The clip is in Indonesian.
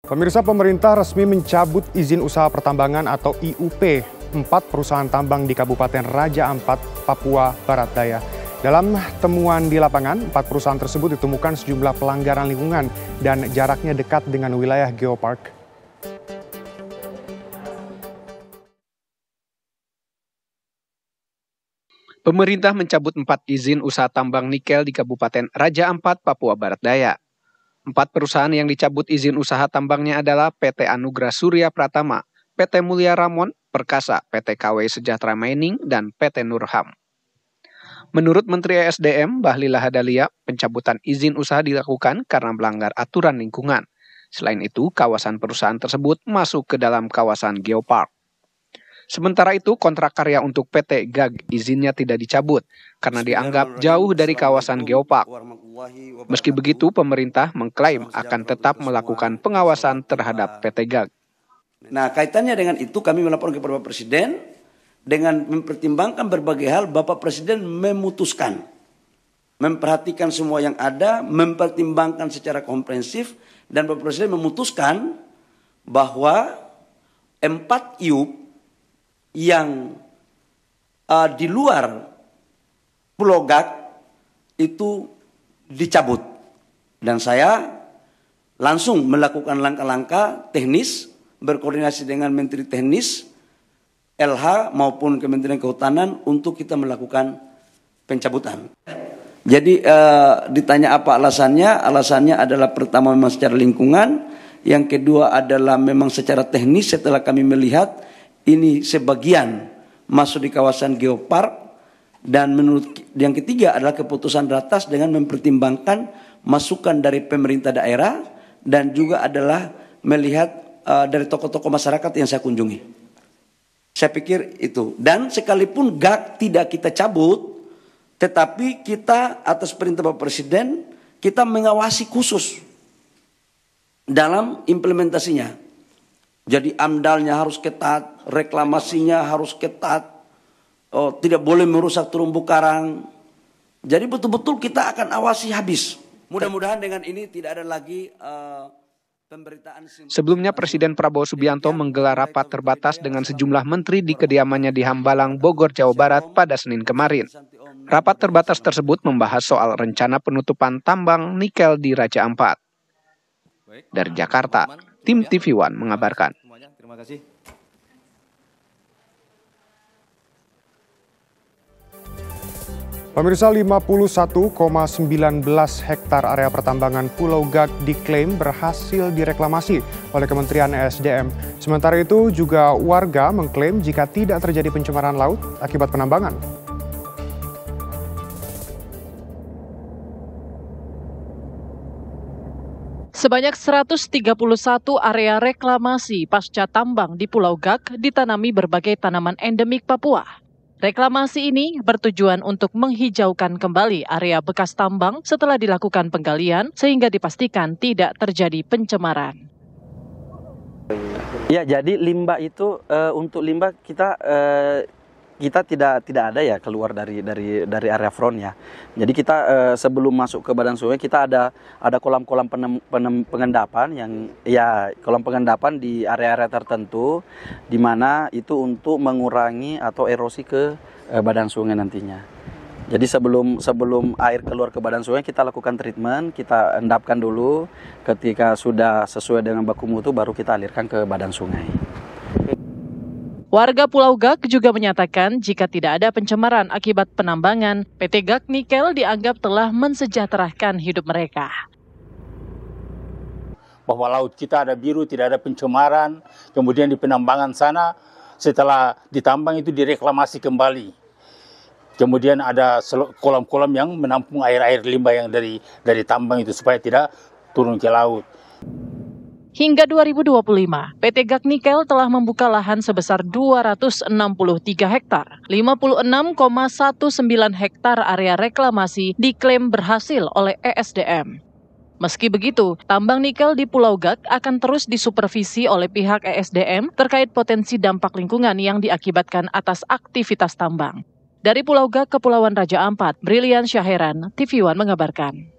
Pemirsa, pemerintah resmi mencabut izin usaha pertambangan atau IUP 4 perusahaan tambang di Kabupaten Raja Ampat, Papua Barat Daya. Dalam temuan di lapangan, 4 perusahaan tersebut ditemukan sejumlah pelanggaran lingkungan dan jaraknya dekat dengan wilayah geopark. Pemerintah mencabut 4 izin usaha tambang nikel di Kabupaten Raja Ampat, Papua Barat Daya. 4 perusahaan yang dicabut izin usaha tambangnya adalah PT Anugrah Surya Pratama, PT Mulia Ramon, Perkasa, PT KW Sejahtera Mining, dan PT Nurham. Menurut Menteri ESDM, Bahlil Lahadalia, pencabutan izin usaha dilakukan karena melanggar aturan lingkungan. Selain itu, kawasan perusahaan tersebut masuk ke dalam kawasan geopark. Sementara itu, kontrak karya untuk PT GAG izinnya tidak dicabut karena dianggap jauh dari kawasan geopark. Meski begitu, pemerintah mengklaim akan tetap melakukan pengawasan terhadap PT GAG. Nah, kaitannya dengan itu kami melapor kepada Bapak Presiden dengan mempertimbangkan berbagai hal. Bapak Presiden memutuskan, memperhatikan semua yang ada, mempertimbangkan secara komprehensif, dan Bapak Presiden memutuskan bahwa 4 IUP yang di luar Pulau GAG itu dicabut. Dan saya langsung melakukan langkah-langkah teknis, berkoordinasi dengan Menteri Teknis, LH maupun Kementerian Kehutanan untuk kita melakukan pencabutan. Jadi ditanya apa alasannya? Alasannya adalah pertama memang secara lingkungan, yang kedua adalah memang secara teknis setelah kami melihat ini sebagian masuk di kawasan geopark, dan menurut yang ketiga adalah keputusan ratas dengan mempertimbangkan masukan dari pemerintah daerah dan juga adalah melihat dari tokoh-tokoh masyarakat yang saya kunjungi. Saya pikir itu. Dan sekalipun GAG tidak kita cabut, tetapi kita atas perintah Bapak Presiden kita mengawasi khusus dalam implementasinya. Jadi amdalnya harus ketat, reklamasinya harus ketat, tidak boleh merusak terumbu karang. Jadi betul-betul kita akan awasi habis. Mudah-mudahan dengan ini tidak ada lagi pemberitaan. Sebelumnya Presiden Prabowo Subianto menggelar rapat terbatas dengan sejumlah menteri di kediamannya di Hambalang, Bogor, Jawa Barat pada Senin kemarin. Rapat terbatas tersebut membahas soal rencana penutupan tambang nikel di Raja Ampat. Dari Jakarta, tim TV One mengabarkan. Terima kasih. Pemirsa, 51,19 hektar area pertambangan Pulau GAG diklaim berhasil direklamasi oleh Kementerian ESDM. Sementara itu juga warga mengklaim jika tidak terjadi pencemaran laut akibat penambangan. Sebanyak 131 area reklamasi pasca tambang di Pulau GAG ditanami berbagai tanaman endemik Papua. Reklamasi ini bertujuan untuk menghijaukan kembali area bekas tambang setelah dilakukan penggalian sehingga dipastikan tidak terjadi pencemaran. Ya, jadi limbah itu untuk limbah kita tidak ada ya keluar dari area front ya. Jadi kita sebelum masuk ke badan sungai kita ada kolam-kolam pengendapan yang ya kolam pengendapan di area-area tertentu di mana itu untuk mengurangi atau erosi ke badan sungai nantinya. Jadi sebelum air keluar ke badan sungai kita lakukan treatment, kita endapkan dulu. Ketika sudah sesuai dengan baku mutu baru kita alirkan ke badan sungai. Warga Pulau GAG juga menyatakan jika tidak ada pencemaran akibat penambangan, PT GAG Nikel dianggap telah mensejahterakan hidup mereka. Bahwa laut kita ada biru, tidak ada pencemaran, kemudian di penambangan sana setelah ditambang itu direklamasi kembali. Kemudian ada kolam-kolam yang menampung air-air limbah yang dari tambang itu supaya tidak turun ke laut. Hingga 2025, PT GAG Nikel telah membuka lahan sebesar 263 hektar. 56,19 hektar area reklamasi diklaim berhasil oleh ESDM. Meski begitu, tambang nikel di Pulau GAG akan terus disupervisi oleh pihak ESDM terkait potensi dampak lingkungan yang diakibatkan atas aktivitas tambang. Dari Pulau GAG, Kepulauan Raja Ampat, Brilian Syaheran, TV One mengabarkan.